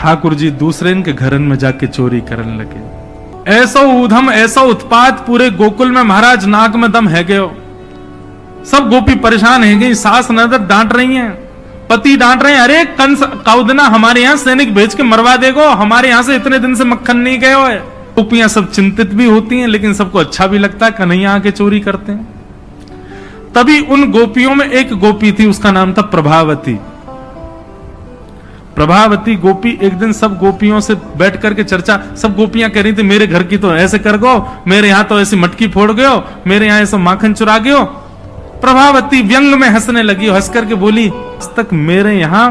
ठाकुर जी दूसरे इनके घरन में जाके चोरी करने लगे। ऐसा ऊधम ऐसा उत्पात पूरे गोकुल में महाराज नाक में दम है गयो। सब गोपी परेशान है गई, सास नजर डांट रही हैं, पति डांट रहे हैं, अरे कंस काउदना हमारे यहाँ सैनिक भेज के मरवा देगो, हमारे यहाँ से इतने दिन से मक्खन नहीं गयो है। गोपियां सब चिंतित भी होती हैं, लेकिन सबको अच्छा भी लगता है, कन्हैया आके चोरी करते हैं। तभी उन गोपियों में एक गोपी थी, उसका नाम था प्रभावती। प्रभावती गोपी एक दिन सब गोपियों से बैठ करके चर्चा, सब गोपियां कह रही थी मेरे घर की तो ऐसे कर गो, मेरे यहां तो ऐसी मटकी फोड़ गयो, मेरे यहां ऐसा माखन चुरा गयो। प्रभावती व्यंग में हंसने लगी, हंस करके बोली आज तक मेरे यहां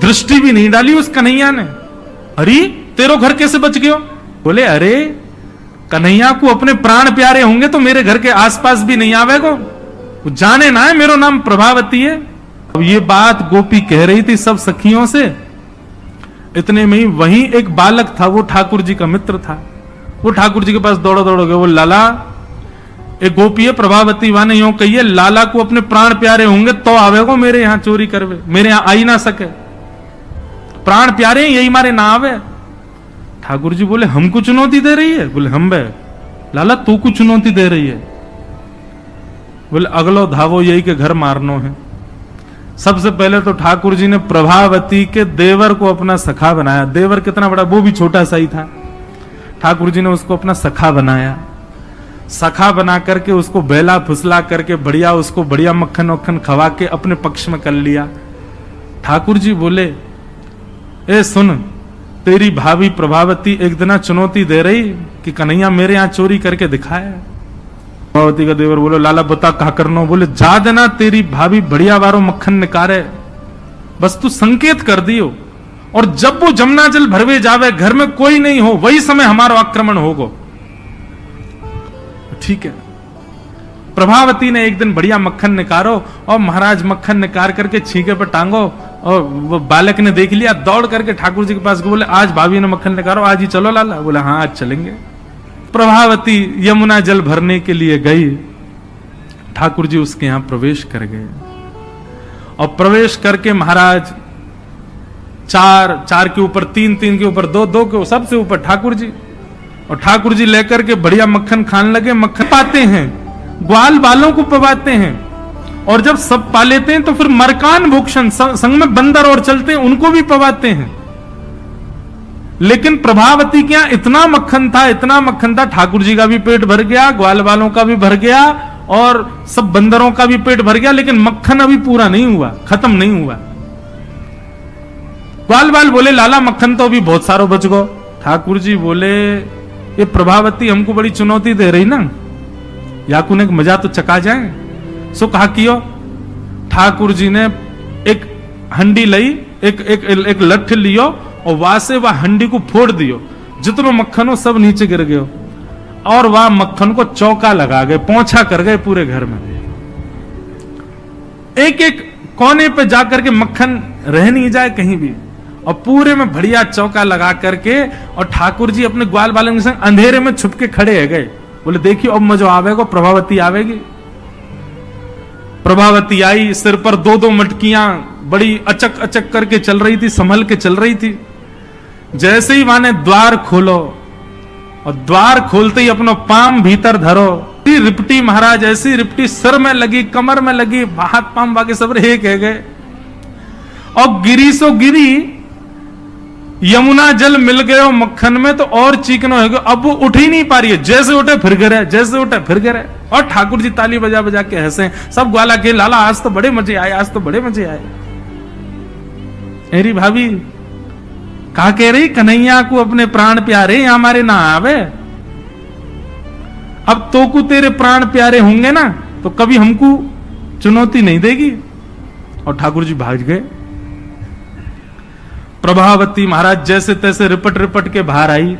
दृष्टि भी नहीं डाली उस कन्हैया ने। अरे तेरो घर कैसे बच गयो? बोले अरे कन्हैया को अपने प्राण प्यारे होंगे तो मेरे घर के आसपास भी नहीं आवेगो, वो जाने ना है मेरा नाम प्रभावती है। अब ये बात गोपी कह रही थी सब सखियों से, इतने में ही वहीं एक बालक था, वो ठाकुर जी का मित्र था। वो ठाकुर जी के पास दौड़ो दौड़ो गए, वो लाला एक गोपी है प्रभावती वाने यूं कहिए लाला को अपने प्राण प्यारे होंगे तो आवेगो मेरे यहां चोरी करवे, मेरे यहां आई ना सके, प्राण प्यारे यही मारे ना आवे। ठाकुर जी बोले हमको चुनौती दे रही है? बोले हम बे लाला तू को चुनौती दे रही है? बोले अगलो धावो यही के घर मारनो है। सबसे पहले तो ठाकुर जी ने प्रभावती के देवर को अपना सखा बनाया। देवर कितना बड़ा, वो भी छोटा सा ही था। ठाकुर जी ने उसको अपना सखा बनाया। सखा बना करके उसको बेला फुसला करके बढ़िया उसको बढ़िया मक्खन वक्खन खवा के अपने पक्ष में कर लिया। ठाकुर जी बोले ए सुन, तेरी भाभी प्रभावती एक दिन चुनौती दे रही कि कन्हैया मेरे यहां चोरी करके दिखाया। प्रभावती का देवर बोलो लाला बता कहा करनो? बोले जा देना तेरी भाभी बढ़िया वारो मक्खन निकारे, बस तू संकेत कर दियो, और जब वो जमुना जल भरवे जावे घर में कोई नहीं हो वही समय हमारा आक्रमण होगो। ठीक है। प्रभावती ने एक दिन बढ़िया मक्खन निकारो और महाराज मक्खन निकाल करके छींके पर टांगो, और वो बालक ने देख लिया, दौड़ करके ठाकुर जी के पास बोले आज भाभी ने मक्खन निकालो, आज ही चलो लाला। बोला हाँ आज चलेंगे। प्रभावती यमुना जल भरने के लिए गई। ठाकुर जी उसके यहां प्रवेश कर गए, और प्रवेश करके महाराज चार चार के ऊपर तीन, तीन के ऊपर दो, दो के सबसे ऊपर ठाकुर जी, और ठाकुर जी लेकर के बढ़िया मक्खन खाने लगे। मक्खन पाते हैं, ग्वाल बालों को पवाते हैं, और जब सब पा लेते हैं तो फिर मरकान भूषण संग में बंदर और चलते हैं उनको भी पवाते हैं। लेकिन प्रभावती के यहां इतना मक्खन था, इतना मक्खन था, ठाकुर जी का भी पेट भर गया, ग्वाल बालों का भी भर गया, और सब बंदरों का भी पेट भर गया, लेकिन मक्खन अभी पूरा नहीं हुआ, खत्म नहीं हुआ। ग्वाल बाल बोले लाला मक्खन तो अभी बहुत सारो बच गो। ठाकुर जी बोले ये प्रभावती हमको बड़ी चुनौती दे रही ना, याकुन एक मजा तो चका जाए। सो कहा कियो। ठाकुर जी ने एक हंडी लई, एक लठ लियो, और वहां से वह हंडी को फोड़ दियो, जितनो मक्खन हो सब नीचे गिर गयो, और वह मक्खन को चौका लगा गए, पोंछा कर गए पूरे घर में। एक एक कोने पे जाकर के मक्खन रह नहीं जाए कहीं भी, और पूरे में बढ़िया चौका लगा करके, और ठाकुर जी अपने ग्वाल बालों के संग अंधेरे में छुप के खड़े है गए। बोले देखियो अब मजा आवेगा, प्रभावती आवेगी। प्रभावती आई, सिर पर दो दो मटकियां बड़ी अचक अचक करके चल रही थी, संभल के चल रही थी। जैसे ही माने द्वार खोलो, और द्वार खोलते ही अपना पाम भीतर धरो, रिपटी महाराज ऐसी रिपटी सिर में लगी, कमर में लगी, हाथ पाम बाकी सब एक है गए, और गिरी सो गिरी। यमुना जल मिल गए मक्खन में तो और चीकनो है, अब वो उठ ही नहीं पा रही है, जैसे उठे फिर गिरे, जैसे उठे फिर गिरे। और ठाकुर जी ताली बजा बजा के हंसे, सब ग्वाला के लाला आज तो बड़े मजे आए, आज तो बड़े मजे आए। मेरी भाभी कहा कह रही कन्हैया को अपने प्राण प्यारे हमारे ना आवे, अब तो को तेरे प्राण प्यारे होंगे ना तो कभी हमको चुनौती नहीं देगी। और ठाकुर जी भाग गए। प्रभावती महाराज जैसे तैसे रिपट रिपट के बाहर आई,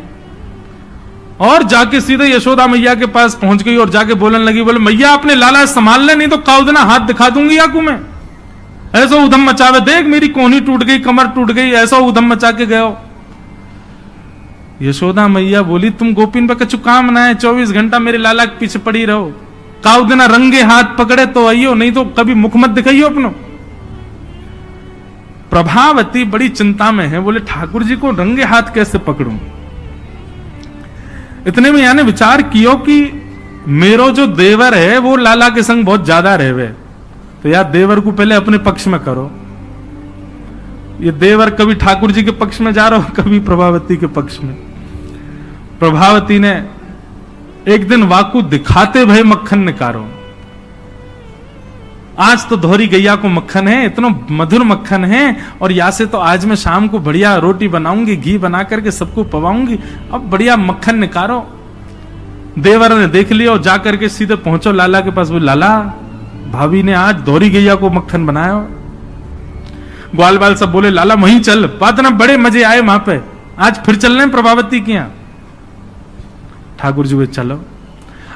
और जाके सीधे यशोदा मैया के पास पहुंच गई, और जाके बोलने लगी, बोले मैया अपने लाला संभाल ले, नहीं तो काउदना हाथ दिखा दूंगी याकू मैं। ऐसा उधम मचावे, देख मेरी कोहनी टूट गई, कमर टूट गई, ऐसा उधम मचा के गयो। यशोदा मैया बोली तुम गोपिन पे कछु काम ना है, 24 घंटा मेरे लाला के पीछे पड़ी रहो, काउदना रंगे हाथ पकड़े तो आइयो, नहीं तो कभी मुख मत दिखाइयो अपनो। प्रभावती बड़ी चिंता में है, बोले ठाकुर जी को रंगे हाथ कैसे पकड़ूं। इतने में यानी विचार कियो कि मेरो जो देवर है वो लाला के संग बहुत ज्यादा रहवे, तो यार देवर को पहले अपने पक्ष में करो। ये देवर कभी ठाकुर जी के पक्ष में जा रहा हो, कभी प्रभावती के पक्ष में। प्रभावती ने एक दिन वाकू दिखाते भय मक्खन निकारो। आज तो धोरी गैया को मक्खन है, इतना मधुर मक्खन है, और या से तो आज मैं शाम को बढ़िया रोटी बनाऊंगी, घी बना करके सबको पवाऊंगी, अब बढ़िया मक्खन निकारो। देवर ने देख लिया और जाकर के सीधे पहुंचो लाला के पास। वो लाला, भाभी ने आज धोरी गैया को मक्खन बनाया। ग्वाल बाल सब बोले लाला वहीं चल, बात ना बड़े मजे आए वहां पे, आज फिर चल रहे हैं प्रभावती के यहां। ठाकुर जी वे चलो।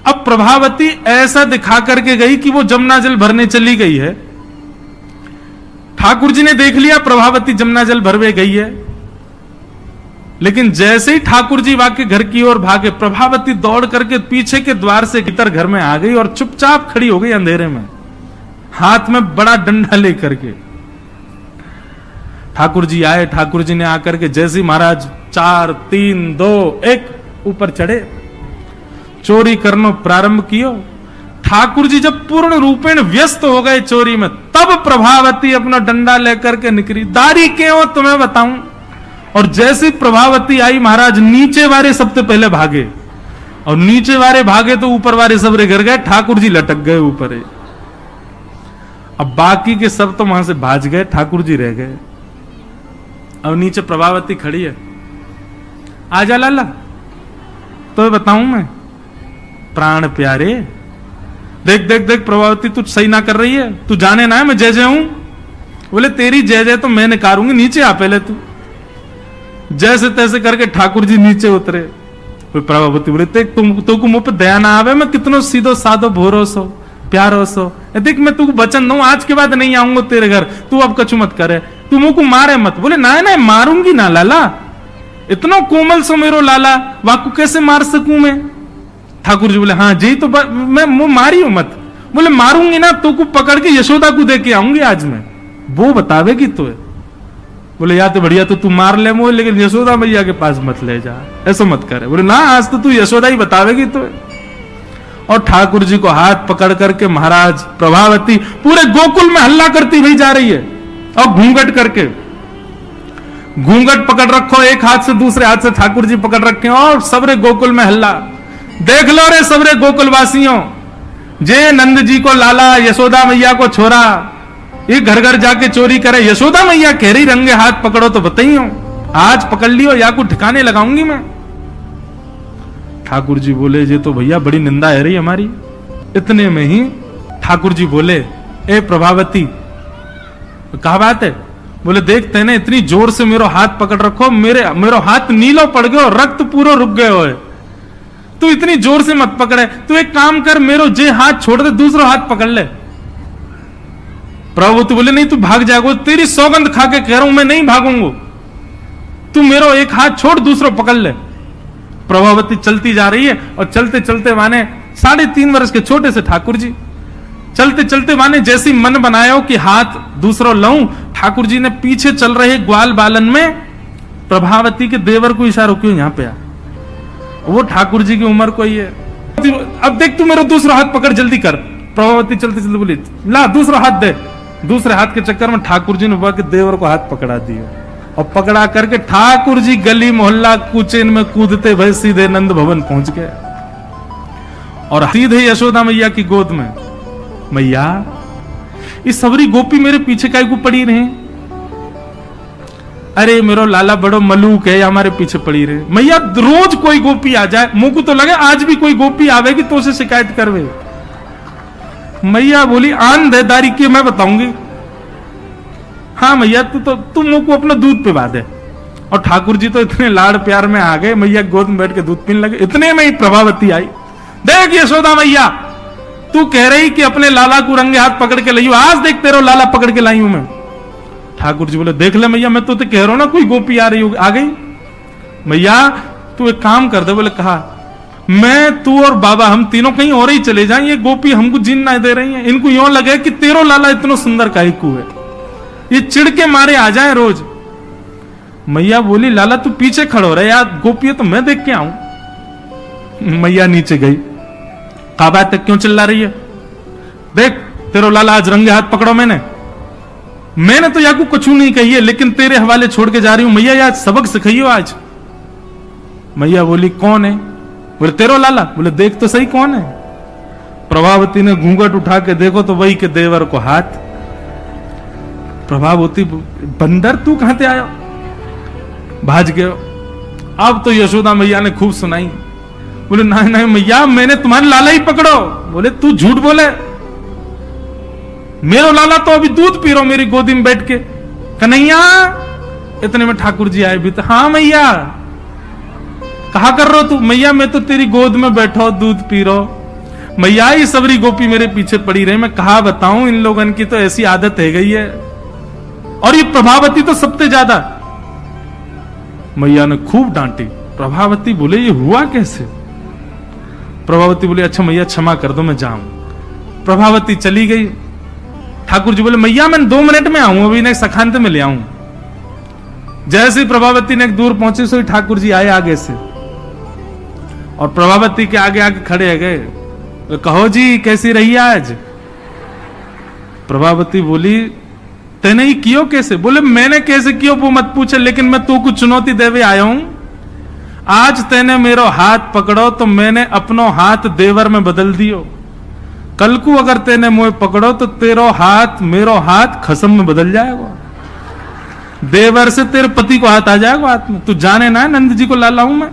अब प्रभावती ऐसा दिखा करके गई कि वो जमुना जल भरने चली गई है। ठाकुर जी ने देख लिया प्रभावती जमुना जल भरवे गई है, लेकिन जैसे ही ठाकुर जी वाके घर की ओर भागे, प्रभावती दौड़ करके पीछे के द्वार से भीतर घर में आ गई और चुपचाप खड़ी हो गई अंधेरे में, हाथ में बड़ा डंडा लेकर के। ठाकुर जी आए, ठाकुर जी ने आकर के जैसे ही महाराज 4 3 2 1 ऊपर चढ़े, चोरी करना प्रारंभ कियो। ठाकुर जी जब पूर्ण रूपेण व्यस्त हो गए चोरी में, तब प्रभावती अपना डंडा लेकर के निकली। दारी के हो तुम्हें बताऊं। और जैसे प्रभावती आई, महाराज नीचे वाले सबसे पहले भागे, और नीचे वाले भागे तो ऊपर वाले सब गिर गए, ठाकुर जी लटक गए ऊपर। अब बाकी के सब तो वहां से भाज गए, ठाकुर जी रह गए। अब नीचे प्रभावती खड़ी है। आजा लाला, तो बताऊं मैं, प्राण प्यारे, देख देख देख प्रभावती तू सही ना कर रही है, तू जाने ना है मैं जय जय हूं। बोले तेरी जय जय तो मैं निकारूंगी, नीचे आ पहले तू। जैसे तैसे करके ठाकुर जी नीचे उतरे। प्रभावती बोले देख तू को मुंह पे दया ना आवे, मैं कितनो सीधो साधो भोरो सो प्यारो सो, देख मैं तू वचन दूं आज के बाद नहीं आऊंगा तेरे घर, तू अब कछु मत करे, तू मुंह को मारे मत। बोले ना ना मारूंगी ना लाला, इतना कोमल सो मेरो लाला, वाकू कैसे मार सकूं मैं। ठाकुर जी बोले हाँ जी, तो मैं मुंह मारी हूं मत। बोले मारूंगी ना तो को पकड़ के यशोदा को दे के आऊंगी आज मैं, वो बतावेगी तो। बोले या तो बढ़िया तो तू मार ले मुझे, लेकिन यशोदा मैया के पास मत ले जा, ऐसा मत करे। बोले ना आज तो तू यशोदा ही बतावेगी तो। और ठाकुर जी को हाथ पकड़ करके महाराज प्रभावती पूरे गोकुल में हल्ला करती हुई जा रही है, और घूंघट करके, घूंघट पकड़ रखो एक हाथ से, दूसरे हाथ से ठाकुर जी पकड़ रखे, और सबरे गोकुल में हल्ला। देख लो रे सबरे गोकुल वासियों, जे नंद जी को लाला, यशोदा मैया को छोरा, ये घर घर जाके चोरी करे। यशोदा मैया कह रही रंगे हाथ पकड़ो तो बताइयो, आज पकड़ लियो या को ठिकाने लगाऊंगी मैं। ठाकुर जी बोले ये तो भैया बड़ी निंदा है रही हमारी। इतने में ही ठाकुर जी बोले ए प्रभावती, कहा बात है। बोले देखते ना इतनी जोर से मेरो हाथ पकड़ रखो, मेरो हाथ नीलो पड़ गयो, रक्त पूरा रुक गयो है, तू इतनी जोर से मत पकड़े, तू एक काम कर, मेरो जे हाथ छोड़ दे दूसरा हाथ पकड़ ले। प्रभुवती बोले नहीं तू भाग जाएगो, तेरी सौगंध खा के कह रहा हूं मैं नहीं भागूंगा, तू मेरो एक हाथ छोड़ दूसरा पकड़ ले। प्रभावती चलती जा रही है, और चलते चलते माने 3.5 वर्ष के छोटे से ठाकुर जी चलते चलते माने जैसी मन बनायो कि हाथ दूसरा लाऊं, ठाकुर जी ने पीछे चल रहे ग्वाल बालन में प्रभावती के देवर को इशारा क्यों यहां पे आ, वो ठाकुर जी की उम्र कोई है। अब देख तू मेरा दूसरा हाथ पकड़ जल्दी कर। प्रभावती चलते चलते बोली ला दूसरा हाथ दे। दूसरे हाथ के चक्कर में ठाकुर जी ने वह के देवर को हाथ पकड़ा दिया, और पकड़ा करके ठाकुर जी गली मोहल्ला कुचेन में कूदते भय सीधे नंद भवन पहुंच गए, और सीधे यशोदा मैया की गोद में। मैया इस सबरी गोपी मेरे पीछे काय को पड़ी रहे, अरे मेरो लाला बड़ो मलूक है, हमारे पीछे पड़ी रहे। मैया रोज कोई गोपी आ जाए, मुंह को तो लगे आज भी कोई गोपी आवेगी तो उसे शिकायत करवे। मैया बोली आंधेदारी की मैं बताऊंगी। हाँ मैया तू मुंह को अपना दूध पिला दे। और ठाकुर जी तो इतने लाड़ प्यार में आ गए, मैया गोद में बैठ के दूध पीने लगे। इतने में ही प्रभावती आई, देख यशोदा मैया तू कह रही कि अपने लाला को रंगे हाथ पकड़ के लाई, आज देख तेरा लाला पकड़ के लाई हूं मैं। ठाकुर जी बोले देख ले मैया मैं तो कह रहा हूं ना कोई गोपी आ रही होगी, आ गई। मैया तू एक काम कर दे। बोले कहा मैं तू और बाबा हम तीनों कहीं और ही चले जाएं, ये गोपी हमको जीन ना दे रही हैं, इनको यूं लगे कि तेरो लाला इतना सुंदर काहे को है, ये चिढ़ के मारे आ जाए रोज। मैया बोली लाला तू पीछे खड़ो रहे यार, गोपियां तो मैं देख के आऊं। मैया नीचे गई, कहा बात तक क्यों चिल्ला रही है, देख तेरो लाला आज रंगे हाथ पकड़ो। मैंने तो याकू कुछ नहीं कही है, लेकिन तेरे हवाले छोड़ के जा रही हूं। मैया यार सबक सिखाइयो आज। मैया बोली कौन है? बोले तेरो लाला। बोले देख तो सही कौन है। प्रभावती ने घूंघट उठा के देखो तो वही के देवर को हाथ। प्रभावती बंदर तू कहां से आयो, भाज गयो। अब तो यशोदा मैया ने खूब सुनाई। बोले नहीं नहीं मैया मैंने तुम्हारे लाला ही पकड़ो। बोले तू झूठ बोले, मेरो लाला तो अभी दूध पी रहा मेरी गोदी में बैठ के। कन्हैया, इतने में ठाकुर जी आए भी तो, हाँ मैया कहा कर रहे हो तू? मैया मैं तो तेरी गोद में बैठा दूध पी रहा। मैया ये सबरी गोपी मेरे पीछे पड़ी रहे, मैं कहा बताऊं, इन लोगन की तो ऐसी आदत है गई है, और ये प्रभावती तो सबसे ज्यादा। मैया ने खूब डांटी। प्रभावती बोले ये हुआ कैसे? प्रभावती बोले अच्छा मैया क्षमा कर दो मैं जाऊं। प्रभावती चली गई। ठाकुर जी बोले मैया मैं 2 मिनट में आऊं, अभी ने सखांत में ले आऊं। जैसे ही प्रभावती ने दूर पहुंचे सो ठाकुर जी आए आगे से, और प्रभावती के आगे आगे खड़े है गए। तो कहो जी कैसी रही आज? प्रभावती बोली तेने ही कियो कैसे? बोले मैंने कैसे कियो वो मत पूछे, लेकिन मैं तू को चुनौती देवे आया हूं। आज तेने मेरो हाथ पकड़ो तो मैंने अपनो हाथ देवर में बदल दियो। कल को अगर तेने मुझे पकड़ो तो तेरो हाथ मेरो हाथ खसम में बदल जाएगा। देवर से तेरे पति को हाथ आ जाएगा हाथ में। तू जाने ना नंद जी को लाला हूं मैं।